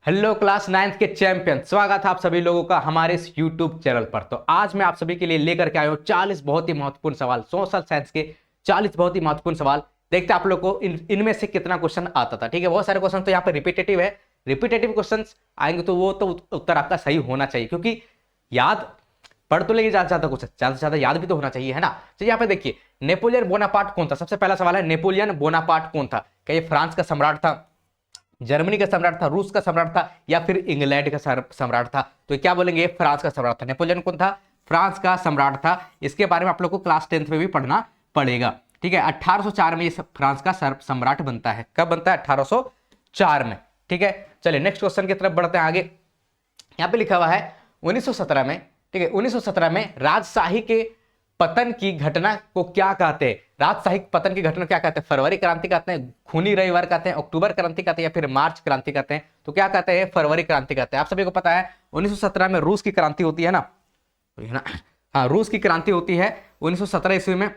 Hello class ninth के champion, स्वागत है आप सभी लोगों का हमारे इस यूट्यूब चैनल पर। तो आज मैं आप सभी के लिए लेकर के आया हूँ 40 बहुत ही महत्वपूर्ण सवाल, सोशल साइंस के 40 बहुत ही महत्वपूर्ण सवाल। देखते हैं आप लोग को इनमें से कितना क्वेश्चन आता था। ठीक है, बहुत सारे क्वेश्चन तो यहाँ पे रिपीटेटिव है। रिपीटेटिव क्वेश्चन आएंगे तो वो तो उत्तर आपका सही होना चाहिए, क्योंकि याद पढ़ तो लेके ज्यादा क्वेश्चन, ज्यादा से ज्यादा याद भी तो होना चाहिए, है ना। तो यहाँ पे देखिए, नेपोलियन बोनापार्ट कौन था। सबसे पहला सवाल है, नेपोलियन बोनापार्ट कौन था। क्या ये फ्रांस का सम्राट था, जर्मनी का सम्राट था, रूस का सम्राट था, या फिर इंग्लैंड का सम्राट था। तो क्या बोलेंगे, फ्रांस का सम्राट था। नेपोलियन कौन था, फ्रांस का सम्राट था। इसके बारे में आप लोग को क्लास 10th में भी पढ़ना पड़ेगा। ठीक है, 1804 में ये फ्रांस का सम्राट बनता है। कब बनता है, 1804 में। ठीक है, चलिए नेक्स्ट क्वेश्चन की तरफ बढ़ते हैं आगे। यहाँ पे लिखा हुआ है 1917 में, ठीक है, 1917 में राजशाही के पतन की घटना को क्या कहते हैं। राजशाही पतन की घटना क्या कहते हैं, फरवरी क्रांति कहते हैं, खूनी रविवार कहते हैं, अक्टूबर क्रांति कहते हैं, या फिर मार्च क्रांति कहते हैं। तो क्या कहते हैं, फरवरी क्रांति कहते हैं। आप सभी को पता है 1917 में रूस की क्रांति होती है ना, हाँ, रूस की क्रांति होती है 1917 ईस्वी में,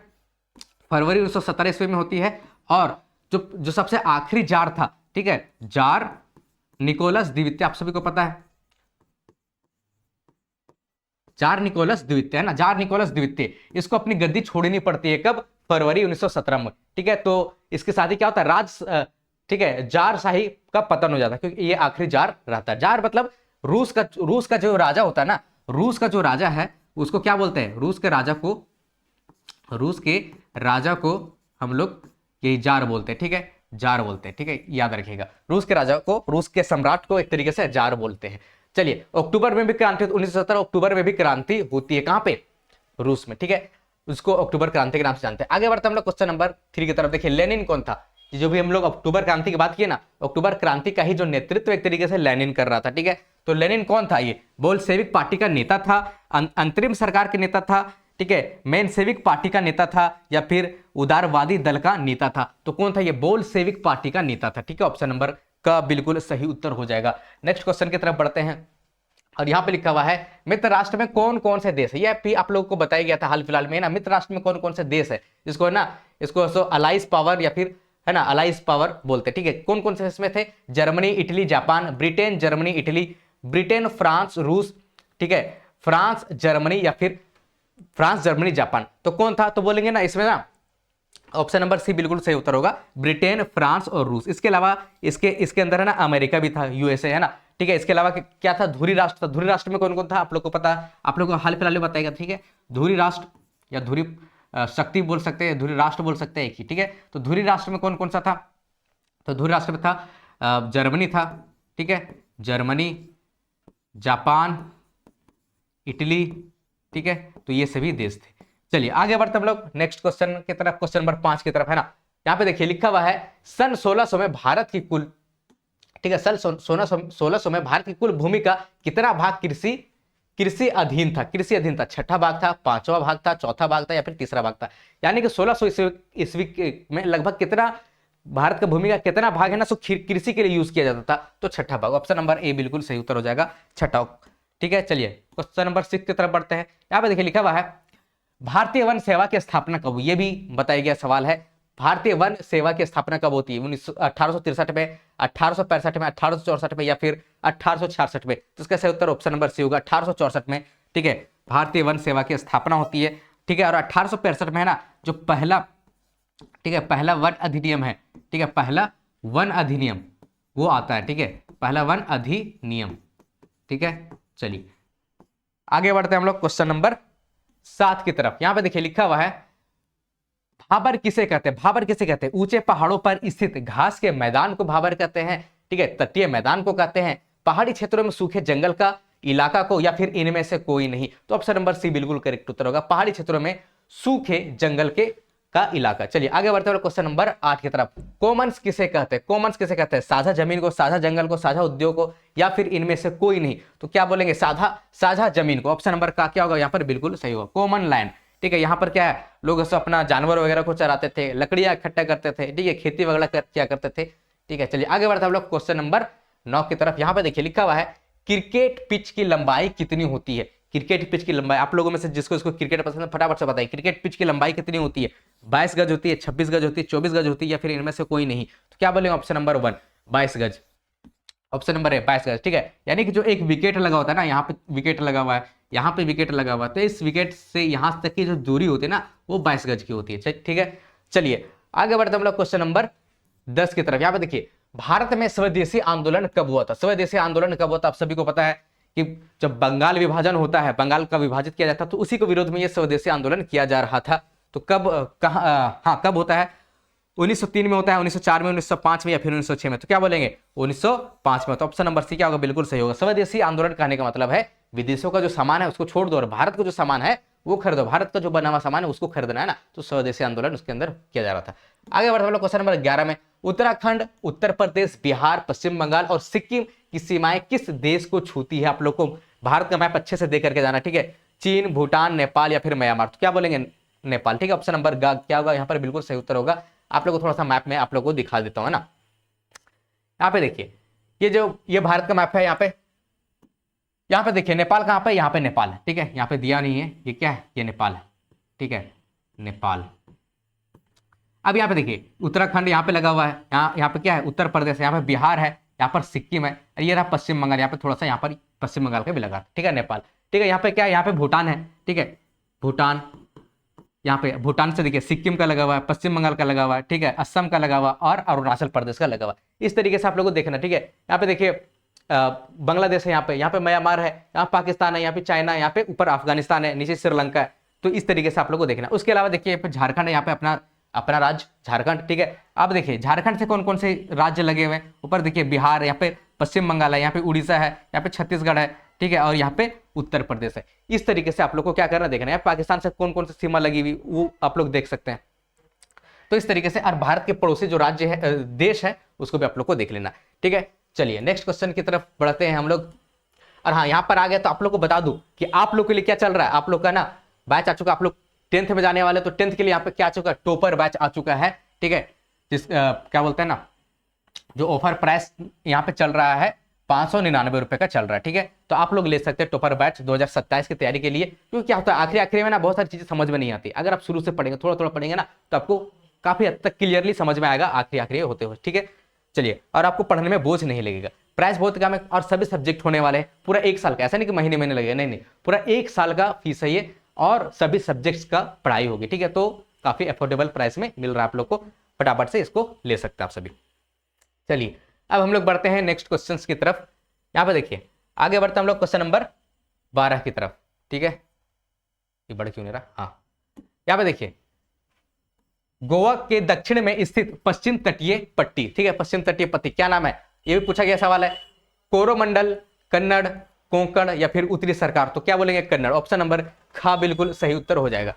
फरवरी 1917 ईस्वी में होती है। और जो सबसे आखिरी जार था, ठीक है, जार निकोलस द्वितीय, आप सभी को पता है जार निकोलस द्वितीय, है ना, जार निकोलस द्वितीय। इसको अपनी गद्दी छोड़नी पड़ती है कब, फरवरी 1917 में। ठीक है, तो इसके साथ ही क्या होता है, ठीक है, जार शाही का पतन हो जाता है, क्योंकि ये आखिरी जार रहता है। जार मतलब रूस का जो राजा होता है ना, रूस का जो राजा है उसको क्या बोलते हैं, रूस के राजा को हम लोग यही जार बोलते हैं। ठीक है, जार बोलते हैं। ठीक है, याद रखिएगा, रूस के राजा को, रूस के सम्राट को एक तरीके से जार बोलते हैं। चलिए, अक्टूबर में भी क्रांति, 1917 अक्टूबर में भी क्रांति होती है। कहां पे, रूस में। ठीक है, उसको अक्टूबर क्रांति के नाम से जानते हैं। आगे बढ़ते हम लोग क्वेश्चन नंबर 3 की तरफ। देखिए, लेनिन कौन था। जो भी हम लोग अक्टूबर क्रांति की बात किए ना, अक्टूबर क्रांति का ही जो नेतृत्व एक तरीके से लेनिन कर रहा था। ठीक है, तो लेनिन कौन था, ये बोल्शेविक पार्टी का नेता था, अंतरिम सरकार के नेता था, ठीक है, मेनसेविक पार्टी का नेता था, या फिर उदारवादी दल का नेता था। तो कौन था, ये बोल्शेविक पार्टी का नेता था। ठीक है, ऑप्शन नंबर का बिल्कुल सही उत्तर हो जाएगा। नेक्स्ट क्वेश्चन की तरफ बढ़ते हैं, और यहां पे लिखा हुआ है मित्र राष्ट्र में कौन कौन से देश है। यह भी आप लोगों को बताया गया था हाल फिलहाल में ना, मित्र राष्ट्र में कौन कौन से देश है, जिसको है ना, इसको अलाइज पावर या फिर है ना अलाइज पावर बोलते हैं। ठीक है, कौन कौन से इसमें थे, Germany, Italy, Japan, Britain, Germany, Italy, Britain, France, रूस, ठीक है, फ्रांस, जर्मनी, या फिर फ्रांस, जर्मनी, जापान। तो कौन था, तो बोलेंगे ना इसमें ना ऑप्शन नंबर सी बिल्कुल सही उत्तर होगा, ब्रिटेन, फ्रांस और रूस। इसके अलावा इसके अंदर है ना अमेरिका भी था, यूएसए, है ना। ठीक है, इसके अलावा क्या था, धुरी राष्ट्र था। धुरी राष्ट्र में कौन कौन था, आप लोग को पता है, आप लोग को हाल फिलहाल में बताएगा। ठीक है, धुरी राष्ट्र या धुरी शक्ति बोल सकते हैं, धुरी राष्ट्र बोल सकते हैं एक ही। ठीक है, तो धुरी राष्ट्र में कौन कौन सा था, तो धुरी राष्ट्र में था जर्मनी था, ठीक है, जर्मनी, जापान, इटली, ठीक है, तो ये सभी देश थे। चलिए आगे बढ़ते हम लोग नेक्स्ट क्वेश्चन की तरफ, क्वेश्चन नंबर 5 की तरफ, है ना। यहाँ पे देखिए लिखा हुआ है सन 1600 में भारत की कुल, ठीक है, सन 1600 में भारत की कुल भूमि का कितना भाग कृषि अधीन था। कृषि अधीन था, छठा भाग था, पांचवा भाग था, चौथा भाग था, या फिर तीसरा भाग था। यानी कि 1600 ईस्वी में लगभग कितना भारत का भूमि का कितना भाग है ना, सो कृषि के लिए यूज किया जाता था। तो छठा भाग, ऑप्शन नंबर ए बिल्कुल सही उत्तर हो जाएगा, छठा। ठीक है, चलिए क्वेश्चन नंबर 6 की तरफ बढ़ते हैं। यहाँ पे देखिए लिखा हुआ है भारतीय वन सेवा की स्थापना कब हुई, ये भी बताया गया सवाल है। भारतीय वन सेवा की स्थापना कब होती है, 1863 में, 1865 में, 1864 में, या फिर 1866 में। तो इसका सही उत्तर ऑप्शन नंबर सी होगा, 1864 में। ठीक है, भारतीय वन सेवा की स्थापना होती है। ठीक है, और 1865 में है ना जो पहला, ठीक है, पहला वन अधिनियम है, ठीक है, पहला वन अधिनियम वो आता है। ठीक है, पहला वन अधिनियम। ठीक है, चलिए आगे बढ़ते हैं हम लोग क्वेश्चन नंबर 7 की तरफ। यहां पे देखिए लिखा हुआ है भाबर किसे कहते हैं। भाबर किसे कहते हैं, ऊंचे पहाड़ों पर स्थित घास के मैदान को भाबर कहते हैं। ठीक है, तटीय मैदान को कहते हैं, पहाड़ी क्षेत्रों में सूखे जंगल का इलाका को, या फिर इनमें से कोई नहीं। तो ऑप्शन नंबर सी बिल्कुल करेक्ट उत्तर होगा, पहाड़ी क्षेत्रों में सूखे जंगल का इलाका। चलिए आगे बढ़ते हैं क्वेश्चन नंबर 8 की तरफ। कॉमन्स किसे कहते हैं, कॉमन्स किसे कहते हैं, साझा जमीन को, साझा जंगल को, साझा उद्योग को, या फिर इनमें से कोई नहीं। तो क्या बोलेंगे, साझा जमीन को। ऑप्शन नंबर का क्या होगा, यहाँ पर बिल्कुल सही होगा, कॉमन लैंड। ठीक है, यहाँ पर क्या है, लोग अपना जानवर वगैरह को चराते थे, लकड़ियां इकट्ठा करते थे, ठीक है, खेती वगैरह किया करते थे। ठीक है, चलिए आगे बढ़ते हम लोग क्वेश्चन नंबर 9 की तरफ। यहाँ पे देखिए लिखा हुआ है क्रिकेट पिच की लंबाई कितनी होती है। क्रिकेट पिच की लंबाई, आप लोगों में से जिसको क्रिकेट पसंद है फटाफट से बताइए, क्रिकेट पिच की लंबाई कितनी होती है। 22 गज होती है, 26 गज होती है, 24 गज होती है, या फिर इनमें से कोई नहीं। तो क्या बोलेंगे, ऑप्शन नंबर 1 22 गज। ऑप्शन नंबर है 22 गज, ठीक है। यानी कि जो एक विकेट लगा होता है ना, यहाँ पे विकेट लगा हुआ है, यहाँ पे विकेट लगा हुआ है, तो इस विकेट से यहाँ तक की जो दूरी होती है ना वो 22 गज की होती है, ठीक है। चलिए आगे बढ़ते हम लोग क्वेश्चन नंबर 10 की तरफ। यहाँ पे देखिए भारत में स्वदेशी आंदोलन कब हुआ था? स्वदेशी आंदोलन कब हुआ था? आप सभी को पता है कि जब बंगाल विभाजन होता है, बंगाल का विभाजित किया जाता है, तो उसी के विरोध में ये स्वदेशी आंदोलन किया जा रहा था। तो कब कब होता है? 1903 में होता है, 1904 में, 1905 में या फिर 1906 में? तो क्या बोलेंगे? 1905 में। तो ऑप्शन नंबर सी क्या होगा? बिल्कुल सही होगा। स्वदेशी आंदोलन कहने का मतलब है विदेशों का जो सामान है उसको छोड़ दो और भारत का जो सामान है वो खरीदो, भारत का जो बना हुआ सामान है उसको खरीदना है ना, तो स्वदेशी आंदोलन उसके अंदर किया जा रहा था। आगे बढ़ते हैं क्वेश्चन नंबर 11 में। उत्तराखंड, उत्तर प्रदेश, बिहार, पश्चिम बंगाल और सिक्किम की सीमाएं किस देश को छूती है? आप लोग को भारत का मैप अच्छे से देख करके जाना, ठीक है। चीन, भूटान, नेपाल या फिर म्यांमार? तो क्या बोलेंगे? नेपाल, ठीक है। ऑप्शन नंबर क्या होगा यहाँ पर? बिल्कुल सही उत्तर होगा। आप लोग को थोड़ा सा मैप में आप लोग को दिखा देता हूं, है ना। यहाँ पे देखिए ये भारत का मैप है। यहाँ पे देखिए नेपाल कहाँ पे? यहाँ पे नेपाल है, ठीक है। यहाँ पे दिया नहीं है, ये क्या है? ये नेपाल है, ठीक है, नेपाल। अब यहाँ पे देखिए उत्तराखंड यहाँ पे लगा हुआ है, यहाँ पे क्या है? उत्तर प्रदेश है, यहाँ पे बिहार है, यहाँ पर सिक्किम है, ये रहा पश्चिम बंगाल, यहाँ पे थोड़ा सा यहाँ पर पश्चिम बंगाल का भी लगा, ठीक है, नेपाल, ठीक है। यहाँ पे क्या है? यहाँ पे भूटान है, ठीक है, भूटान। यहाँ पे भूटान से देखिए सिक्किम का लगा हुआ है, पश्चिम बंगाल का लगा हुआ है, ठीक है, असम का लगा हुआ और अरुणाचल प्रदेश का लगा हुआ। इस तरीके से आप लोगों को देखना, ठीक है। यहाँ पे देखिए बांग्लादेश है, यहाँ पे म्यांमार है, यहाँ पाकिस्तान है, यहाँ पे चाइना है, यहाँ पे ऊपर अफगानिस्तान है, नीचे श्रीलंका है। तो इस तरीके से आप लोगों को देखना। उसके अलावा देखिए यहाँ पे झारखंड है, यहाँ पे अपना राज्य झारखंड, ठीक है। अब देखिए झारखंड से कौन कौन से राज्य लगे हुए हैं? ऊपर देखिए बिहार, यहाँ पे पश्चिम बंगाल है, यहाँ पे उड़ीसा है, यहाँ पे छत्तीसगढ़ है, ठीक है, और यहाँ पे उत्तर प्रदेश है। इस तरीके से आप लोग को क्या करना, देखना है। पाकिस्तान से कौन कौन सी सीमा लगी हुई वो आप लोग देख सकते हैं। तो इस तरीके से और भारत के पड़ोसी जो राज्य है, देश है, उसको भी आप लोग को देख लेना, ठीक है। चलिए नेक्स्ट क्वेश्चन की तरफ बढ़ते हैं हम लोग। और हाँ, यहाँ पर आ गया तो आप लोग को बता दूं कि आप लोग के लिए क्या चल रहा है। आप लोग का ना बैच आ चुका, आप लोग 10th में जाने वाले, तो 10th के लिए यहाँ पे क्या आ चुका है? टॉपर बैच आ चुका है, ठीक है। क्या बोलते हैं ना, जो ऑफर प्राइस यहाँ पे चल रहा है 599 रुपए का चल रहा है, ठीक है। तो आप लोग ले सकते हैं टॉपर बैच 2027 की तैयारी के लिए। क्योंकि क्या होता है आखिरी में ना बहुत सारी चीजें समझ में नहीं आती। अगर आप शुरू से पढ़ेंगे, थोड़ा थोड़ा पढ़ेंगे ना, तो आपको काफी हद तक क्लियरली समझ में आएगा आखिरी होते हुए, ठीक है। चलिए, और आपको पढ़ने में बोझ नहीं लगेगा। प्राइस बहुत कम है और सभी सब्जेक्ट होने वाले हैं। पूरा 1 साल का, ऐसा नहीं कि महीने लगेगा, नहीं, पूरा 1 साल का फीस है ये और सभी सब्जेक्ट्स का पढ़ाई होगी, ठीक है। तो काफी अफोर्डेबल प्राइस में मिल रहा है आप लोग को, फटाफट से इसको ले सकते हैं आप सभी। चलिए अब हम लोग बढ़ते हैं नेक्स्ट क्वेश्चन की तरफ। यहाँ पे देखिए आगे बढ़ते हम लोग क्वेश्चन नंबर 12 की तरफ, ठीक है। ये बढ़ क्यों नहीं रहा? हाँ, यहाँ पे देखिए गोवा के दक्षिण में स्थित पश्चिम तटीय पट्टी, ठीक है, पश्चिम तटीय पट्टी क्या नाम है? ये भी पूछा गया सवाल है। कोरोमंडल, कन्नड़, कोंकण या फिर उत्तरी सरकार? तो क्या बोलेंगे? कन्नड़। ऑप्शन नंबर खा बिल्कुल सही उत्तर हो जाएगा।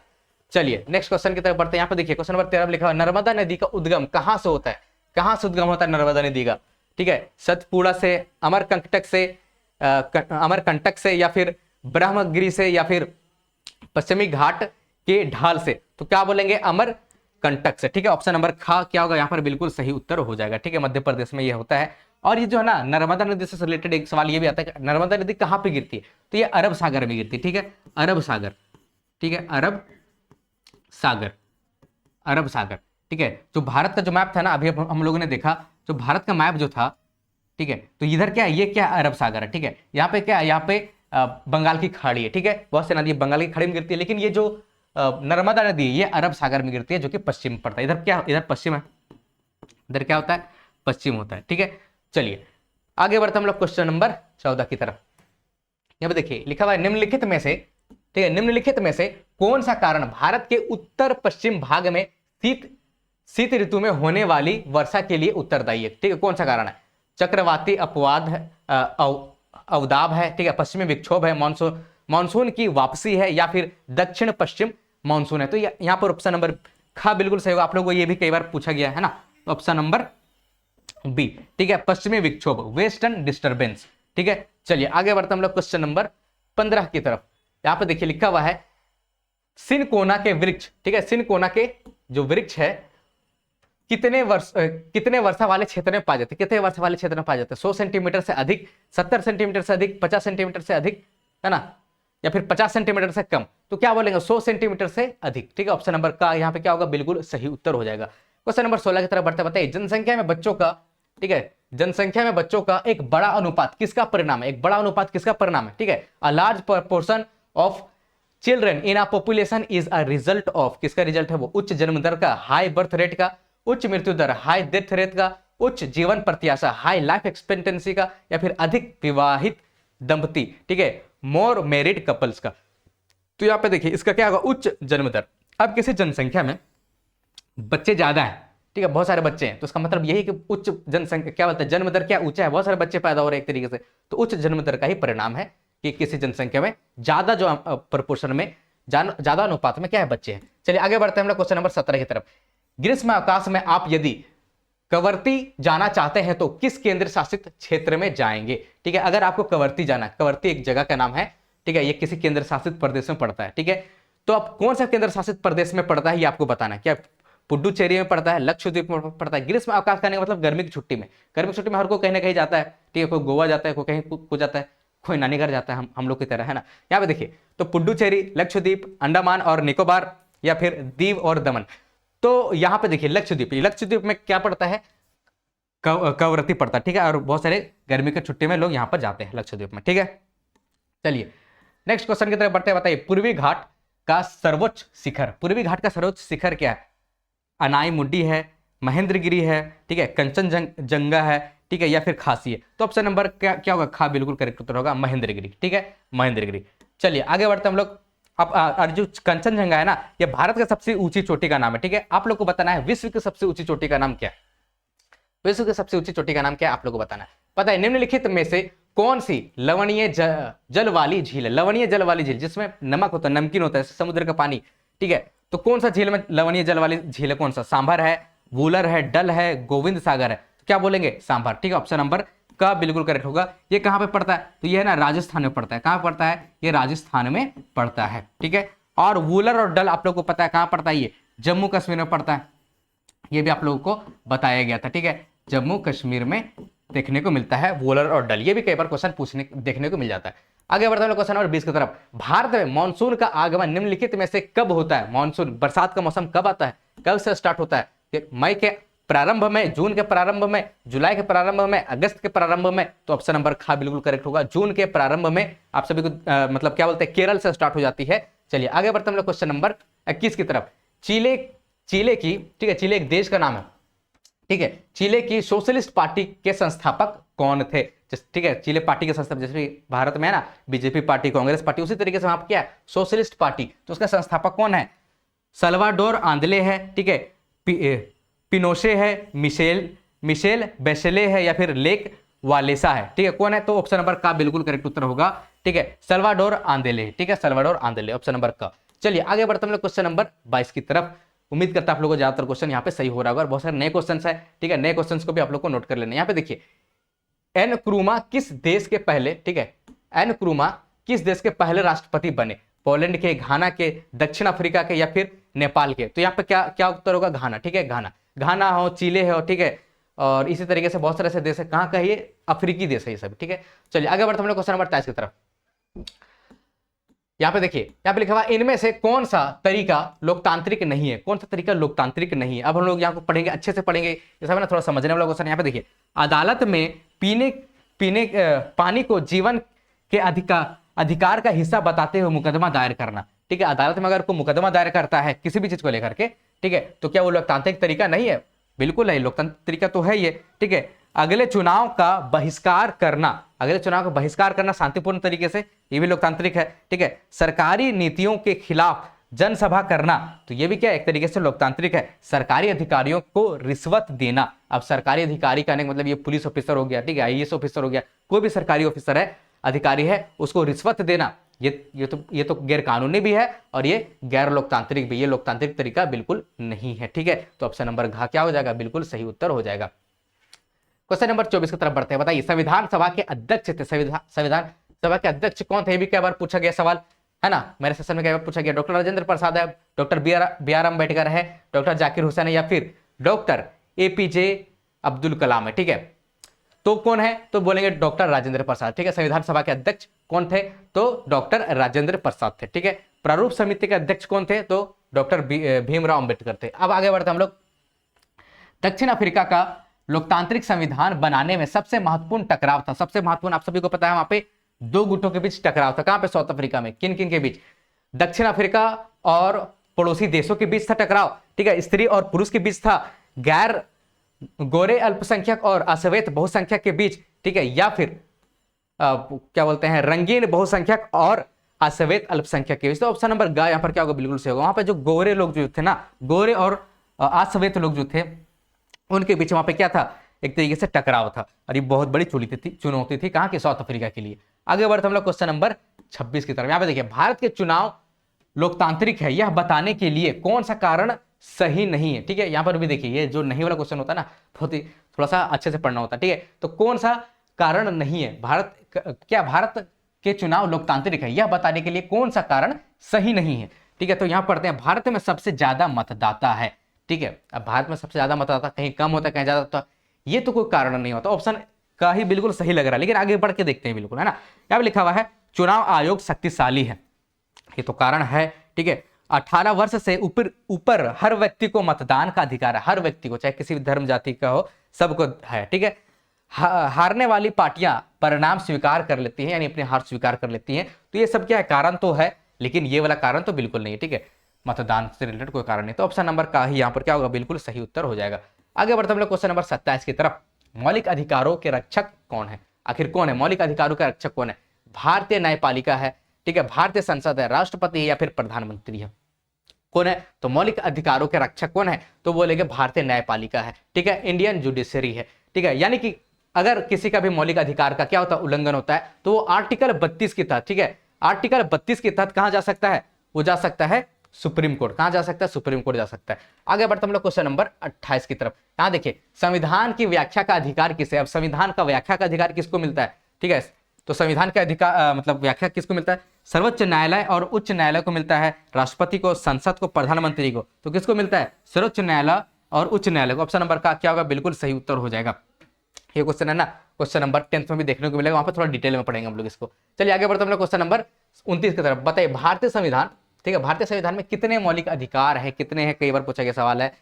चलिए नेक्स्ट क्वेश्चन की तरफ बढ़ते हैं। यहाँ पे देखिए क्वेश्चन नंबर 13 लिखा हुआ नर्मदा नदी का उद्गम कहां से होता है? कहां से उद्गम होता है नर्मदा नदी का? ठीक है, सतपुड़ा से, अमरकंटक से या फिर ब्रह्मगिरी से या फिर पश्चिमी घाट के ढाल से? तो क्या बोलेंगे? अमरकंटक से, ठीक है। ऑप्शन नंबर खा क्या होगा यहाँ पर? बिल्कुल सही उत्तर हो जाएगा, ठीक है। मध्य प्रदेश में यह होता है। और ये जो है ना नर्मदा नदी से रिलेटेड एक सवाल ये भी आता है कि नर्मदा नदी कहाँ पे गिरती है? तो ये अरब सागर में गिरती है, ठीक है, अरब सागर, ठीक है, अरब सागर, ठीक है। जो भारत का जो मैप था ना, अभी हम लोगों ने देखा जो भारत का मैप जो था, ठीक है, तो इधर क्या है? ये क्या है? अरब सागर है, ठीक है। यहाँ पे क्या है? यहाँ पे बंगाल की खाड़ी है, ठीक है। बहुत से नदी बंगाल की खाड़ी में गिरती है, लेकिन ये जो नर्मदा नदी है ये अरब सागर में गिरती है, जो कि पश्चिम में पड़ता है। इधर क्या? इधर पश्चिम है, इधर क्या होता है? पश्चिम होता है, ठीक है। चलिए आगे बढ़ते हम लोग क्वेश्चन नंबर 14 की तरफ। यहाँ पे देखिए लिखा हुआ है निम्नलिखित में से, ठीक है, निम्नलिखित में से कौन सा कारण भारत के उत्तर पश्चिम भाग में शीत ऋतु में होने वाली वर्षा के लिए उत्तरदायी है? ठीक है, कौन सा कारण है? चक्रवाती अपवाद है, अवदाब है, ठीक है, पश्चिमी विक्षोभ है, मानसून की वापसी है या फिर दक्षिण पश्चिम मानसून है? तो यहाँ पर ऑप्शन नंबर खा बिल्कुल सही होगा। आप लोगों को ये भी कई बार पूछा गया है ना, तो ऑप्शन नंबर बी, ठीक है, पश्चिमी विक्षोभ, वेस्टर्न डिस्टर्बेंस, ठीक है। चलिए आगे बढ़ते हम लोग क्वेश्चन नंबर 15 की तरफ। यहां पे देखिए लिखा हुआ है सिनकोना के वृक्ष, ठीक है, सिनकोना के जो वृक्ष है कितने वर्षा वाले क्षेत्र में पाए जाते हैं? कितने वर्षा वाले क्षेत्र में पाए जाते हैं? 100 सेंटीमीटर से अधिक, 70 सेंटीमीटर से अधिक, 50 सेंटीमीटर से अधिक, है ना, या फिर 50 सेंटीमीटर से कम? तो क्या बोलेंगे? 100 सेंटीमीटर से अधिक, ठीक है। ऑप्शन नंबर का यहाँ पे क्या होगा? बिल्कुल सही उत्तर हो जाएगा। क्वेश्चन नंबर 16 की तरफ बढ़ते बताइए जनसंख्या में बच्चों का, ठीक है, जनसंख्या में बच्चों का एक बड़ा अनुपात किसका परिणाम है, एक बड़ा अनुपात किसका परिणाम है, ठीक है। A large proportion of children in a population is a result of, किसका रिजल्ट है वो, उच्च जन्म दर का, हाई बर्थ रेट का, उच्च मृत्यु दर, हाई डेथ रेट का, उच्च जीवन प्रत्याशा, हाई लाइफ एक्सपेक्टेंसी का, या फिर अधिक विवाहित दंपति, ठीक है, मोर मैरिड कपल्स का। तो यहां पे देखिए इसका क्या होगा, उच्च जन्म दर। अब किसी जनसंख्या में बच्चे ज्यादा है, ठीक है, बहुत सारे बच्चे हैं, तो इसका मतलब यही कि उच्च जनसंख्या क्या बोलते हैं, जन्म दर क्या ऊंचा है, बहुत सारे बच्चे पैदा हो रहे हैं एक तरीके से, तो उच्च जन्म दर का ही परिणाम है कि किसी जनसंख्या में ज्यादा जो प्रपोर्शन में ज्यादा अनुपात में क्या है, बच्चे हैं। चलिए आगे बढ़ते हैं हम लोग क्वेश्चन नंबर 17 की तरफ। ग्रीष्म अवकाश में आप यदि कवरती जाना चाहते हैं तो किस केंद्र शासित क्षेत्र में जाएंगे, ठीक है। अगर आपको कवरती जाना है, कवरती एक जगह का नाम है, ठीक है, ये किसी केंद्र शासित प्रदेश में पड़ता है, ठीक है। तो अब कौन सा केंद्र शासित प्रदेश में पड़ता है ये आपको बताना है, क्या पुडुचेरी में पड़ता है, लक्षद्वीप में पड़ता है। ग्रीष्म अवकाश करने का मतलब गर्मी की छुट्टी में, गर्मी की छुट्टी में हर कोई कहीं ना कहीं जाता है, ठीक है, कोई गोवा जाता है, कोई कहीं को जाता है, कोई नानी घर जाता है, हम लोग की तरह, है ना। यहाँ पे देखिए तो पुडुचेरी, लक्षद्वीप, अंडमान और निकोबार, या फिर दीव और दमन। तो यहाँ पे देखिए लक्षद्वीप, लक्षद्वीप में क्या पड़ता है, कवरती पड़ता है, ठीक है, और बहुत सारे गर्मी की छुट्टी में लोग यहाँ पर जाते हैं लक्षद्वीप में, ठीक है। चलिए नेक्स्ट क्वेश्चन की तरफ बढ़ते हैं। बताइए पूर्वी घाट का सर्वोच्च शिखर, पूर्वी घाट का सर्वोच्च शिखर क्या है, अनाईमुड्डी है, महेंद्रगिरी है, ठीक है, कंचनजंगा है, ठीक है, या फिर खासी है। तो ऑप्शन नंबर क्या होगा, खा बिल्कुल करेक्ट उत्तर होगा, महेंद्रगिरी, ठीक है, महेंद्रगिरी। चलिए आगे बढ़ते हैं हम लोग। अब जो कंचनजंगा है ना, ये भारत की सबसे ऊंची चोटी का नाम है, ठीक है। आप लोग को बताना है विश्व की सबसे ऊंची चोटी का नाम क्या है, विश्व की सबसे ऊंची चोटी का नाम क्या है आप लोग को बताना है। पता है निम्नलिखित में से कौन सी लवणीय जल वाली झील है, लवणीय जल वाली झील जिसमें नमक होता है, नमकीन होता है, समुद्र का पानी, ठीक है। तो कौन सा झील में लवणीय जल वाली झील है, कौन सा, सांभर है, वूलर है, डल है, गोविंद सागर है। तो क्या बोलेंगे, सांभर, ठीक है, ऑप्शन नंबर का बिल्कुल करेक्ट होगा। ये कहां पे पड़ता है, तो ये है ना राजस्थान में पड़ता है, कहां पड़ता है, ये राजस्थान में पड़ता है, ठीक है। और वूलर और डल आप लोग को पता है कहां पड़ता है, ये जम्मू कश्मीर में पड़ता है, ये भी आप लोगों को बताया गया था, ठीक है, जम्मू कश्मीर में देखने को मिलता है वोलर और डल। ये भी कई बार क्वेश्चन पूछने देखने को मिल जाता है। आगे बढ़ते हैं क्वेश्चन नंबर 20 की तरफ। भारत में मानसून का आगमन निम्नलिखित में से कब होता है, मानसून बरसात का मौसम कब आता है, कब से स्टार्ट होता है, मई के प्रारंभ में, जून के प्रारंभ में, जुलाई के प्रारंभ में, अगस्त के प्रारंभ में। तो ऑप्शन नंबर खा बिल्कुल करेक्ट होगा, जून के प्रारंभ में। आप सभी को मतलब क्या बोलते हैं, केरल से स्टार्ट हो जाती है। चलिए आगे बढ़ते हैं हम लोग क्वेश्चन नंबर 21 की तरफ। चिले की, ठीक है, चिले एक देश का नाम है, ठीक है। चिले की सोशलिस्ट पार्टी के संस्थापक कौन थे, ठीक है, चिले पार्टी के संस्थापक, जैसे भारत में है ना बीजेपी पार्टी, कांग्रेस पार्टी, उसी तरीके से वहां क्या है सोशलिस्ट पार्टी, तो उसका संस्थापक कौन है, सल्वाडोर आंदले है, ठीक है, पिनोशे है, मिशेल बेशेले है, या फिर लेक वालेसा है, ठीक है, कौन है। तो ऑप्शन नंबर का बिल्कुल करेक्ट उत्तर होगा, ठीक है, सल्वाडोर आंदले, ठीक है, सल्वाडोर आंदले, ऑप्शन नंबर का। चलिए आगे बढ़ते हम लोग क्वेश्चन नंबर 22 की तरफ। उम्मीद करता आप लोगों को ज्यादातर क्वेश्चन यहाँ पे सही हो रहा होगा और बहुत सारे नए क्वेश्चन है, ठीक है, नए क्वेश्चन को भी आप लोग को नोट कर लेना। यहाँ पे देखिए एनक्रूमा किस देश के पहले, ठीक है, एनक्रूमा किस देश के पहले राष्ट्रपति बने, पोलैंड के, घाना के, दक्षिण अफ्रीका के, या फिर नेपाल के। तो यहाँ पे क्या क्या उत्तर होगा, घाना, ठीक है, घाना हो, चिले हो, ठीक है, और इसी तरीके से बहुत सारे ऐसे देश है, कहाँ का ये अफ्रीकी देश है ये सब, ठीक है। चलिए आगे बढ़ते हम लोग क्वेश्चन नंबर 23 की तरफ। यहाँ पे देखिए, यहाँ पे लिखा हुआ इनमें से कौन सा तरीका लोकतांत्रिक नहीं है, कौन सा तरीका लोकतांत्रिक नहीं है। अब हम लोग यहाँ को पढ़ेंगे, अच्छे से पढ़ेंगे, ये सब है ना थोड़ा समझने वाला क्वेश्चन। यहाँ पे देखिए अदालत में पानी को जीवन के अधिकार का हिस्सा बताते हुए मुकदमा दायर करना, ठीक है। अदालत में अगर कोई मुकदमा दायर करता है किसी भी चीज को लेकर के, ठीक है, तो क्या वो लोकतांत्रिक तरीका नहीं है, बिल्कुल है, लोकतांत्रिक तरीका तो है ये, ठीक है। अगले चुनाव का बहिष्कार करना शांतिपूर्ण तरीके से, ये भी लोकतांत्रिक है, ठीक है। सरकारी नीतियों के खिलाफ जनसभा करना, तो ये भी क्या एक तरीके से लोकतांत्रिक है। सरकारी अधिकारियों को रिश्वत देना, अब सरकारी अधिकारी का मतलब ये पुलिस ऑफिसर हो गया, ठीक है, आईएएस ऑफिसर हो गया, कोई भी सरकारी ऑफिसर है, अधिकारी है, उसको रिश्वत देना, ये तो गैर कानूनी भी है और ये गैर लोकतांत्रिक भी, ये लोकतांत्रिक तरीका बिल्कुल नहीं है, ठीक है। तो ऑप्शन नंबर घ क्या हो जाएगा, बिल्कुल सही उत्तर हो जाएगा। क्वेश्चन नंबर 24 की तरफ बढ़ते हैं। बताइए संविधान सभा के अध्यक्ष थे, संविधान सभा के अध्यक्ष कौन थे, ये भी कई बार पूछा गया सवाल है ना, मेरे सेशन में कई बार पूछा गया। डॉक्टर राजेंद्र प्रसाद है, डॉक्टर बी आर अम्बेडकर है, डॉक्टर जाकिर हुसैन है, या फिर डॉक्टर एपीजे अब्दुल कलाम है, ठीक है। तो कौन है, तो बोलेंगे डॉक्टर राजेंद्र प्रसाद, ठीक है। संविधान सभा के अध्यक्ष कौन थे, तो डॉक्टर राजेंद्र प्रसाद थे, ठीक है। प्रारूप समिति के अध्यक्ष कौन थे, तो डॉक्टर भीमराव अंबेडकर थे। अब आगे बढ़ते हम लोग। दक्षिण अफ्रीका का लोकतांत्रिक संविधान बनाने में सबसे महत्वपूर्ण टकराव था? सबसे महत्वपूर्ण आप सभी को पता है, वहां पे दो गुटों के बीच टकराव था। कहां पे? साउथ अफ्रीका में। किन किन के बीच? दक्षिण अफ्रीका और पड़ोसी देशों के बीच था टकराव, ठीक है। स्त्री और पुरुष के बीच था, गैर गोरे अल्पसंख्यक और अश्वेत बहुसंख्यक के बीच, ठीक है, या फिर क्या बोलते हैं, रंगीन बहुसंख्यक और अश्वेत अल्पसंख्यक के बीच। तो ऑप्शन नंबर ग यहाँ पर क्या होगा? बिल्कुल सही होगा। वहां पर जो गोरे लोग जो थे ना, गोरे और अश्वेत लोग जो थे, उनके बीच वहां पे क्या था? एक तरीके से टकराव था, और ये बहुत बड़ी चुनौती थी कहां की? साउथ अफ्रीका के लिए। आगे बढ़ते हम लोग क्वेश्चन नंबर 26 की तरफ। यहाँ पे देखिए, भारत के चुनाव लोकतांत्रिक है यह बताने के लिए कौन सा कारण सही नहीं है? ठीक है, यहाँ पर भी देखिए, ये जो नहीं वाला क्वेश्चन होता है ना, बहुत ही थोड़ा सा अच्छे से पढ़ना होता है, ठीक है। तो कौन सा कारण नहीं है? भारत के चुनाव लोकतांत्रिक है यह बताने के लिए कौन सा कारण सही नहीं है? ठीक है, तो यहां पढ़ते हैं, भारत में सबसे ज्यादा मतदाता है, ठीक है। अब भारत में सबसे ज्यादा मतदाता, कहीं कम होता है कहीं ज्यादा होता है, ये तो कोई कारण नहीं होता। ऑप्शन का ही बिल्कुल सही लग रहा है, लेकिन आगे बढ़ के देखते हैं, बिल्कुल है ना। यहाँ पे लिखा हुआ है चुनाव आयोग शक्तिशाली है, ये तो कारण है, ठीक है। 18 वर्ष से ऊपर हर व्यक्ति को मतदान का अधिकार है, हर व्यक्ति को, चाहे किसी भी धर्म जाति का हो, सबको है, ठीक है। हारने वाली पार्टियां परिणाम स्वीकार कर लेती हैं, यानी अपने हार स्वीकार कर लेती हैं। तो ये सब क्या है? कारण तो है, लेकिन ये वाला कारण तो बिल्कुल नहीं है, ठीक है। मतदान से रिलेटेड कोई कारण नहीं, तो ऑप्शन नंबर का ही यहाँ पर क्या होगा? बिल्कुल सही उत्तर हो जाएगा। आगे बढ़ते हम लोग क्वेश्चन नंबर 27 की तरफ। मौलिक अधिकारों के रक्षक कौन है? आखिर कौन है मौलिक अधिकारों का रक्षक? कौन है? भारतीय न्यायपालिका है, ठीक है, भारतीय संसद है, राष्ट्रपति है, या फिर प्रधानमंत्री है? कौन है? तो मौलिक अधिकारों के रक्षक कौन है? तो बोलेंगे भारतीय न्यायपालिका है, ठीक है, इंडियन जुडिशरी है, ठीक है। यानी कि अगर किसी का भी मौलिक अधिकार का क्या होता है? उल्लंघन होता है, तो वो आर्टिकल 32 के तहत, ठीक है, आर्टिकल 32 के तहत कहां जा सकता है? वो जा सकता है सुप्रीम कोर्ट। कहां जा सकता है? सुप्रीम कोर्ट जा सकता है। आगे बढ़ते हम लोग क्वेश्चन नंबर 28 की तरफ। यहां देखिए, संविधान की व्याख्या का अधिकार किसे? अब संविधान का व्याख्या का अधिकार किसको मिलता है? ठीक है, तो संविधान का अधिकार मतलब व्याख्या किसको मिलता है? सर्वोच्च न्यायालय और उच्च न्यायालय को मिलता है, राष्ट्रपति को, संसद को, प्रधानमंत्री को। तो किसको मिलता है? सर्वोच्च न्यायालय और उच्च न्यायालय को। ऑप्शन नंबर का क्या होगा? बिल्कुल सही उत्तर हो जाएगा। ये क्वेश्चन है ना, क्वेश्चन नंबर 10th में भी देखने को मिलेगा, वहां पर थोड़ा डिटेल में पढ़ेंगे हम लोग इसको। चलिए आगे बढ़ते हम लोग क्वेश्चन नंबर 29 की तरफ। बताइए, भारतीय संविधान, ठीक है, भारतीय संविधान में कितने मौलिक अधिकार है? कितने हैं? कई बार पूछा गया सवाल है।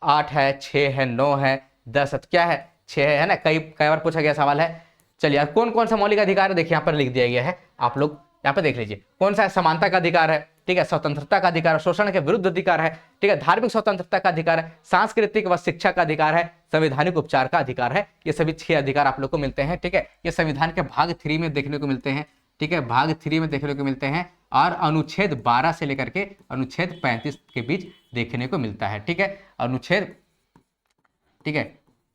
8 है, 6 है, 9 है, 10 है, तो क्या है? 6 है ना, कई बार पूछा गया सवाल है। चलिए, कौन कौन सा मौलिक अधिकार है? देखिए यहाँ पर लिख दिया गया है, आप लोग यहाँ पे देख लीजिए। कौन सा है? समानता का अधिकार है, ठीक है, स्वतंत्रता का अधिकार है, शोषण के विरुद्ध अधिकार है, ठीक है, धार्मिक स्वतंत्रता का अधिकार है, सांस्कृतिक व शिक्षा का अधिकार है, संवैधानिक उपचार का अधिकार है। ये सभी 6 अधिकार आप लोग को मिलते हैं, ठीक है। ये संविधान के भाग 3 में देखने को मिलते हैं, ठीक है, भाग 3 में देखने को मिलते हैं, और अनुच्छेद 12 से लेकर के अनुच्छेद 35 के बीच देखने को मिलता है, ठीक है। अनुच्छेद, ठीक है,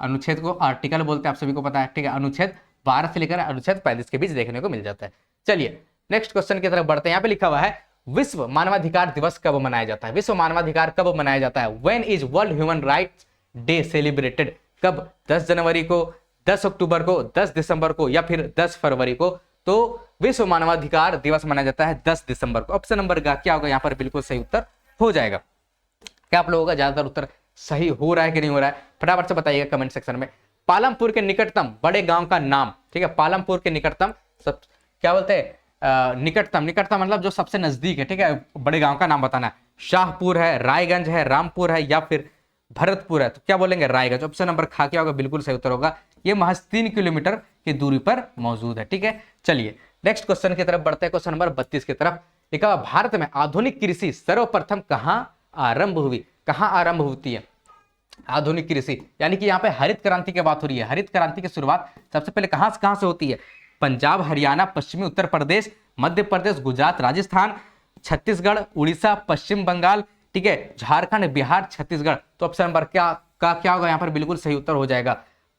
अनुच्छेद को आर्टिकल बोलते हैं, आप सभी को पता है, ठीक है। अनुच्छेद 12 से लेकर अनुच्छेद 35 के बीच देखने को मिल जाता है। चलिए नेक्स्ट क्वेश्चन की तरफ बढ़ते हैं। यहाँ पे लिखा हुआ है, विश्व मानवाधिकार दिवस कब मनाया जाता है? विश्व मानवाधिकार कब मनाया जाता है? When is world human rights day celebrated? कब? 10 जनवरी को, 10 अक्टूबर को, 10 दिसंबर को, या फिर 10 फरवरी को? तो विश्व मानवाधिकार दिवस मनाया जाता है 10 दिसंबर को। ऑप्शन नंबर का क्या होगा? यहाँ पर बिल्कुल सही उत्तर हो जाएगा। क्या आप लोगों का ज्यादातर उत्तर सही हो रहा है कि नहीं हो रहा है? फटाफट से बताइएगा कमेंट सेक्शन में। पालमपुर के निकटतम बड़े गांव का नाम, ठीक है, पालमपुर के निकटतम सब क्या बोलते हैं? निकटतम मतलब जो सबसे नजदीक है, ठीक है, बड़े गांव का नाम बताना है। शाहपुर है, रायगंज है, रामपुर है, या फिर भरतपुर है? तो क्या बोलेंगे? रायगंज। ऑप्शन नंबर खा क्या होगा? बिल्कुल सही उत्तर होगा। ये महज 3 किलोमीटर की दूरी पर मौजूद है, ठीक है। चलिए नेक्स्ट क्वेश्चन की तरफ बढ़ते हैं, क्वेश्चन नंबर 32 की तरफ। लिखा हुआ, भारत में आधुनिक कृषि सर्वप्रथम कहां आरंभ हुई? कहां आरंभ होती है आधुनिक कृषि? यानी कि यहाँ पे हरित क्रांति की बात हो रही है। हरित क्रांति की शुरुआत सबसे पहले कहां से होती है? पंजाब, हरियाणा, पश्चिमी उत्तर प्रदेश, मध्य प्रदेश, गुजरात, राजस्थान, छत्तीसगढ़, उड़ीसा, पश्चिम बंगाल, ठीक है, झारखंड, बिहार, छत्तीसगढ़। तो ऑप्शन नंबर क्या होगा? यहाँ पर बिल्कुल सही उत्तर हो जाएगा,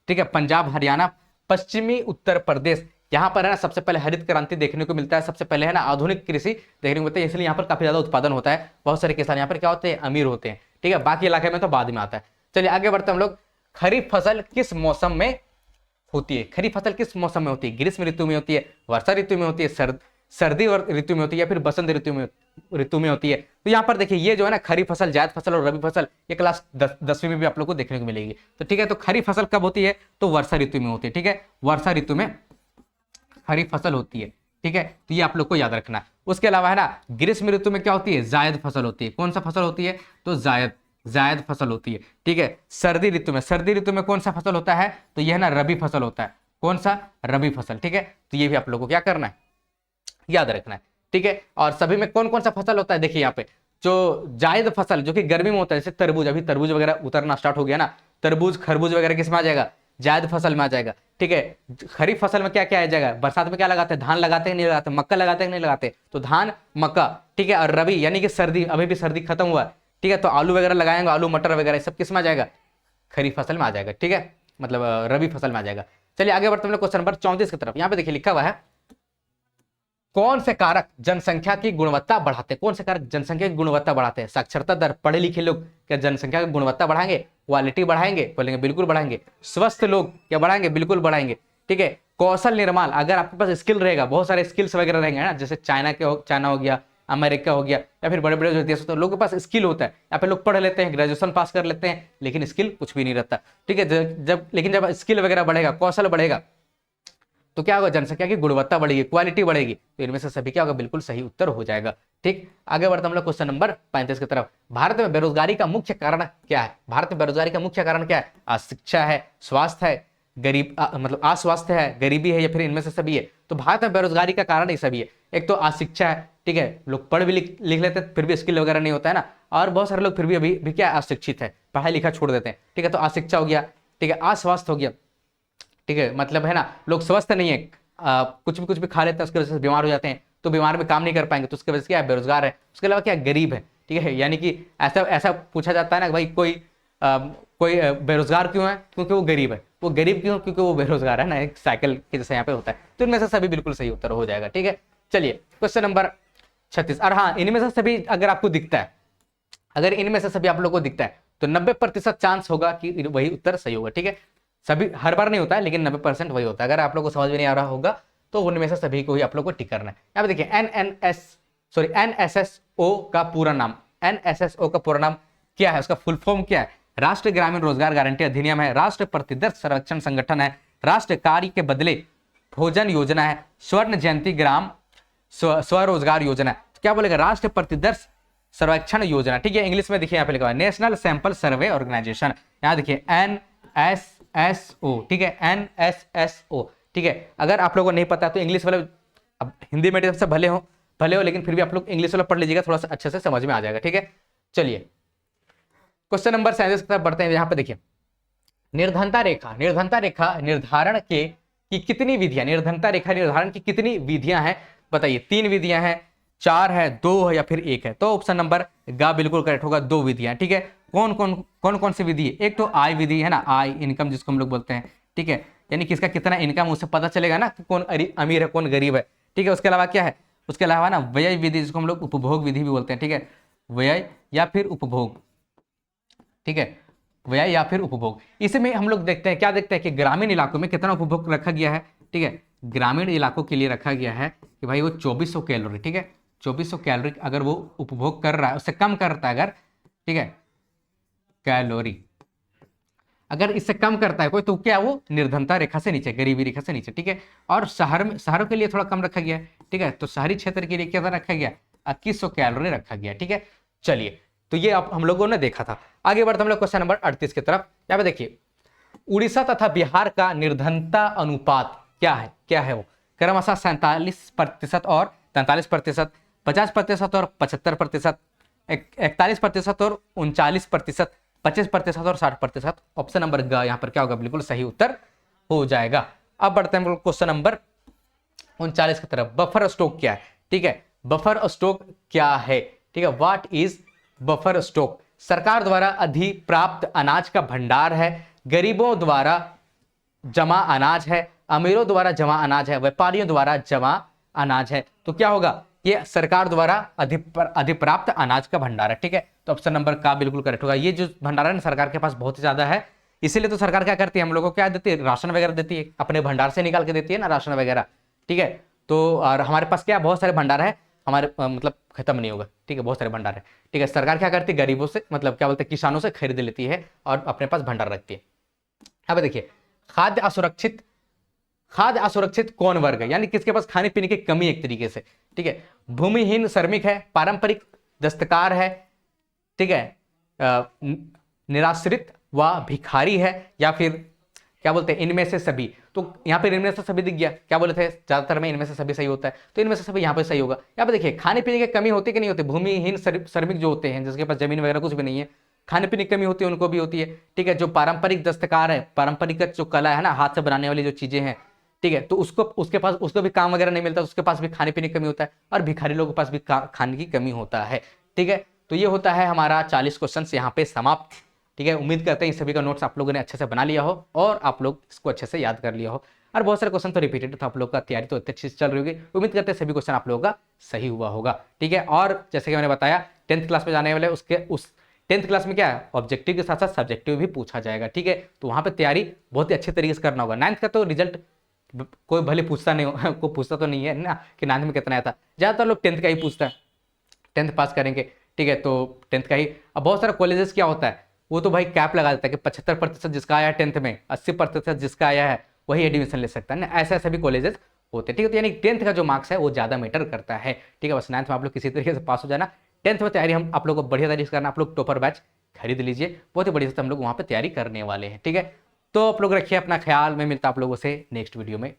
ठीक है, पंजाब, हरियाणा, पश्चिमी उत्तर प्रदेश। यहाँ पर है ना सबसे पहले हरित क्रांति देखने को मिलता है, सबसे पहले है ना आधुनिक कृषि देखने को मिलता है, इसलिए यहाँ पर काफी ज्यादा उत्पादन होता है। बहुत सारे किसान यहाँ पर क्या होते हैं? अमीर होते हैं, ठीक है। बाकी इलाके में तो बाद में आता है। चलिए आगे बढ़ते हम लोग। खरीफ फसल किस मौसम में होती है? खरीफ फसल किस मौसम में होती है? ग्रीष्म ऋतु में होती है, वर्षा ऋतु में होती है, सर्दी ऋतु में होती है, या फिर बसंत ऋतु में होती है? तो यहाँ पर देखिए, ये जो है ना खरीफ फसल, जायद फसल और रबी फसल, ये क्लास 10वीं में भी आप लोग को देखने को मिलेगी। तो ठीक है, तो खरीफ फसल कब होती है? तो वर्षा ऋतु में होती है, ठीक है, वर्षा ऋतु में खरीफ फसल होती है, ठीक है। तो ये आप लोग को याद रखना है। उसके अलावा है ना ग्रीष्म ऋतु में क्या होती है? जायद फसल होती है। कौन सा फसल होती है? तो जायद, जायद फसल होती है, ठीक है। सर्दी ऋतु में कौन सा फसल होता है, तो यह ना रबी फसल होता है। कौन सा, रबी फसल, ठीक है। तो ये भी आप लोगों को क्या करना है, याद रखना है, ठीक है। और सभी में कौन कौन सा फसल होता है, देखिए यहाँ पे जो जायद फसल जो कि गर्मी में होता है, जैसे तरबूज, अभी तरबूज वगैरह उतरना स्टार्ट हो गया ना, तरबूज खरबूज वगैरह किस में आ जाएगा, जायद फसल में आ जाएगा, ठीक है। खरीफ फसल में क्या क्या आ जाएगा, बरसात में क्या लगाते हैं, धान लगाते हैं नहीं लगाते, मक्का लगाते हैं नहीं लगाते, तो धान मक्का, ठीक है। और रबी यानी कि सर्दी, अभी भी सर्दी खत्म हुआ है, ठीक है, तो आलू वगैरह लगाएंगे, आलू मटर वगैरह सब किस में आ जाएगा, खरीफ फसल में आ जाएगा, ठीक है, मतलब रबी फसल में आ जाएगा। चलिए आगे बढ़ते हैं क्वेश्चन नंबर 34 की तरफ। यहाँ पे देखिए लिखा हुआ है, कौन से कारक जनसंख्या की गुणवत्ता बढ़ाते हैं, कौन से कारक जनसंख्या की गुणवत्ता बढ़ाते हैं, साक्षरता दर, पढ़े लिखे लोग क्या जनसंख्या की गुणवत्ता बढ़ाएंगे, क्वालिटी बढ़ाएंगे, बोलेंगे बिल्कुल बढ़ाएंगे। स्वस्थ लोग क्या बढ़ाएंगे, बिल्कुल बढ़ाएंगे, ठीक है। कौशल निर्माण, अगर आपके पास स्किल रहेगा, बहुत सारे स्किल्स वगैरह रहेंगे ना, जैसे चाइना हो गया, अमेरिका हो गया, या फिर बड़े बड़े जो देश होते हैं, लोगों के पास स्किल होता है, या फिर लोग पढ़ लेते हैं, ग्रेजुएशन पास कर लेते हैं, लेकिन स्किल कुछ भी नहीं रहता, ठीक है। जब स्किल वगैरह बढ़ेगा, कौशल बढ़ेगा, तो क्या होगा, जनसंख्या की गुणवत्ता बढ़ेगी, क्वालिटी बढ़ेगी, तो इनमें से सभी क्या होगा, बिल्कुल सही उत्तर हो जाएगा, ठीक। आगे बढ़ते हम लोग क्वेश्चन नंबर 35 की तरफ। भारत में बेरोजगारी का मुख्य कारण क्या है, भारत में बेरोजगारी का मुख्य कारण क्या है, अशिक्षा है, स्वास्थ्य है, गरीब मतलब अस्वास्थ्य है, गरीबी है, या फिर इनमें से सभी है। तो भारत में बेरोजगारी का कारण ही सभी है, एक तो अशिक्षा है, ठीक है, लोग पढ़ भी लिख लेते हैं फिर भी स्किल वगैरह नहीं होता है ना, और बहुत सारे लोग फिर भी अभी भी क्या अशिक्षित है, पढ़ाई लिखा छोड़ देते हैं, ठीक है, तो अशिक्षा हो गया, ठीक है, अस्वास्थ्य हो गया, ठीक है, मतलब है ना लोग स्वस्थ नहीं है, कुछ भी खा लेते हैं, उसकी वजह से बीमार हो जाते हैं, तो बीमार में काम नहीं कर पाएंगे, तो उसकी वजह से क्या है, बेरोजगार है। उसके अलावा क्या, गरीब है, ठीक है, यानी कि ऐसा ऐसा पूछा जाता है ना भाई, कोई बेरोजगार क्यों है, क्योंकि वो गरीब है, वो गरीब क्यों, क्योंकि वो बेरोजगार है ना, एक साइकिल के जैसे यहाँ पे होता है। तो इनमें से सभी बिल्कुल सही उत्तर हो जाएगा, ठीक है। चलिए क्वेश्चन नंबर 36, और हाँ इनमें से सभी अगर आपको दिखता है, अगर इनमें से सभी आप लोगों को दिखता है, तो 90% चांस होगा कि वही उत्तर सही होगा, ठीक है। सभी हर बार नहीं होता है, लेकिन 90% वही होता है। अगर आप लोगों को समझ में नहीं आ रहा होगा, तो उनमें से सभी को ही आप लोग को टिक करना है। यहाँ पे देखिए एनएसएसओ का पूरा नाम, एनएसएसओ का पूरा नाम क्या है, उसका फुल फॉर्म क्या है, राष्ट्रीय ग्रामीण रोजगार गारंटी अधिनियम है, राष्ट्रीय प्रतिदर्श संरक्षण संगठन है, राष्ट्रीय कार्य के बदले भोजन योजना है, स्वर्ण जयंती ग्राम स्वरोजगार योजना है। तो क्या बोलेगा, राष्ट्रीय प्रतिदर्श सर्वेक्षण योजना, ठीक है। इंग्लिश में देखिए यहाँ पे लिखा हुआ है नेशनल सैंपल सर्वे ऑर्गेनाइजेशन, यहाँ देखिए NSSO, ठीक है, NSSO, ठीक है। अगर आप लोगों को नहीं पता तो इंग्लिश वाले, अब हिंदी मीडियम से भले हो, लेकिन फिर भी आप लोग इंग्लिश वाला पढ़ लीजिएगा, थोड़ा सा अच्छे से समझ में आ जाएगा, ठीक है। चलिए क्वेश्चन नंबर 37 की तरफ बढ़ते हैं। यहाँ पे देखिए निर्धनता रेखा निर्धारण की कितनी विधियां, निर्धनता रेखा निर्धारण की कितनी विधियां हैं, बताइए। 3 विधियां हैं, 4 है, 2 है, या फिर 1 है। तो ऑप्शन नंबर ग बिल्कुल करेक्ट होगा, 2 विधियां, ठीक है। कौन सी विधि है, एक तो आय विधि है ना, आय इनकम जिसको हम लोग बोलते हैं, ठीक है, यानी किसका कितना इनकम उससे पता चलेगा ना कि कौन अमीर है कौन गरीब है, ठीक है। उसके अलावा क्या है, उसके अलावा ना व्यय विधि जिसको हम लोग उपभोग विधि भी बोलते हैं, ठीक है, व्यय या फिर उपभोग, ठीक है, व्यय या फिर उपभोग। इसमें हम लोग देखते हैं, क्या देखते हैं कि ग्रामीण इलाकों में कितना उपभोग रखा गया है, ठीक है। ग्रामीण इलाकों के लिए रखा गया है कि भाई वो 2400 कैलोरी, ठीक है, 2400 कैलोरी अगर वो उपभोग कर रहा है, उससे कम करता है अगर, ठीक है, कैलोरी अगर इससे कम करता है कोई, तो क्या वो निर्धनता रेखा से नीचे, गरीबी रेखा से नीचे, ठीक है। और शहरों के लिए थोड़ा कम रखा गया है, ठीक है, तो शहरी क्षेत्र के लिए क्या रखा गया, 2100 कैलोरी रखा गया, ठीक है। चलिए तो ये अब हम लोगों ने देखा था। आगे बढ़ते हम लोग क्वेश्चन नंबर 38 की तरफ। यहाँ पे देखिए उड़ीसा तथा बिहार का निर्धनता अनुपात क्या है वो, क्रमशः 47% और 43%, 50% और 75%, 41% और 39%, 25% और 60%। ऑप्शन नंबर ग यहाँ पर क्या होगा, बिल्कुल सही उत्तर हो जाएगा। अब बढ़ते हैं क्वेश्चन नंबर 39 की तरफ। बफर स्टॉक क्या है, ठीक है, बफर स्टॉक क्या है, ठीक है, व्हाट इज बफर स्टॉक। सरकार द्वारा अधिप्राप्त अनाज का भंडार है, गरीबों द्वारा जमा अनाज है, अमीरों द्वारा जमा अनाज है, व्यापारियों द्वारा जमा अनाज है। तो क्या होगा, ये सरकार द्वारा अधिप्राप्त अनाज का भंडार है, ठीक है। तो ऑप्शन नंबर का बिल्कुल करेक्ट होगा। ये जो भंडार है ना सरकार के पास बहुत ही ज्यादा है, इसीलिए तो सरकार क्या करती है, हम लोगों को क्या देती है, राशन वगैरह देती है, अपने भंडार से निकाल के देती है ना राशन वगैरह, ठीक है। तो और हमारे पास क्या बहुत सारे भंडार है, हमारे मतलब खत्म नहीं होगा, ठीक है, बहुत सारे भंडार है, ठीक है। सरकार क्या करती है, गरीबों से मतलब क्या बोलते हैं, किसानों से खरीद लेती है और अपने पास भंडार रखती है। यहाँ पे देखिए खाद्य असुरक्षित कौन वर्ग है, यानी किसके पास खाने पीने की कमी एक तरीके से, ठीक है। भूमिहीन श्रमिक है, पारंपरिक दस्तकार है, ठीक है, निराश्रित व भिखारी है, या फिर क्या बोलते हैं इनमें से सभी। तो यहाँ पे इनमें से सभी दिख गया, क्या बोले थे ज्यादातर में इनमें से सभी सही होता है, तो इनमें से सभी यहाँ पे सही होगा। यहाँ पे देखिए खाने पीने की कमी होती है कि नहीं होती, भूमिहीन श्रमिक जो होते हैं जिसके पास जमीन वगैरह कुछ भी नहीं है, खाने पीने की कमी होती है, उनको भी होती है, ठीक है। जो पारंपरिक दस्तकार है, पारंपरिक जो कला है ना, हाथ से बनाने वाली जो चीजें हैं, ठीक है, तो उसको भी काम वगैरह नहीं मिलता, उसके पास भी खाने पीने की कमी होता है, और भिखारी लोगों के पास भी खाने की कमी होता है, ठीक है। तो ये होता है हमारा 40 क्वेश्चन यहाँ पे समाप्त, ठीक है। उम्मीद करते हैं इन सभी का नोट्स आप लोगों ने अच्छे से बना लिया हो और आप लोग इसको अच्छे से याद कर लिया हो, और बहुत सारे क्वेश्चन तो रिपीटेड था, आप लोग का तैयारी तो इतनी अच्छी से चल रही होगी। उम्मीद करते हैं सभी क्वेश्चन आप लोगों का सही हुआ होगा, ठीक है। और जैसे कि मैंने बताया 10th क्लास में जाने वाले उस 10th क्लास में क्या है, ऑब्जेक्टिव के साथ साथ सब्जेक्टिव भी पूछा जाएगा, ठीक है। तो वहां पे तैयारी बहुत ही अच्छे तरीके से करना होगा। 9th का तो रिजल्ट कोई भले पूछता नहीं हो को पूछता तो नहीं है ना कि 9th में कितना आया था, ज्यादातर लोग 10th का ही पूछता है, 10th पास करेंगे, ठीक है, तो 10th का ही। अब बहुत सारे कॉलेजेस क्या होता है, वो तो भाई कैप लगा देता है कि 75% जिसका आया है 10th में, 80% जिसका आया है वही एडमिशन ले सकता है ना, ऐसे ऐसे भी कॉलेजेस होते हैं, ठीक है। तो यानी 10th का जो मार्क्स है वो ज्यादा मैटर करता है, ठीक है। बस 9th में आप लोग किसी तरीके से पास हो जाना, 10th में तैयारी हम आप लोग को बढ़िया तरीके से करना, आप लोग टॉपर बैच खरीद लीजिए, बहुत ही बढ़िया से हम लोग वहाँ पे तैयारी करने वाले हैं, ठीक है। तो आप लोग रखिए अपना ख्याल, मैं मिलता आप लोगों से नेक्स्ट वीडियो में।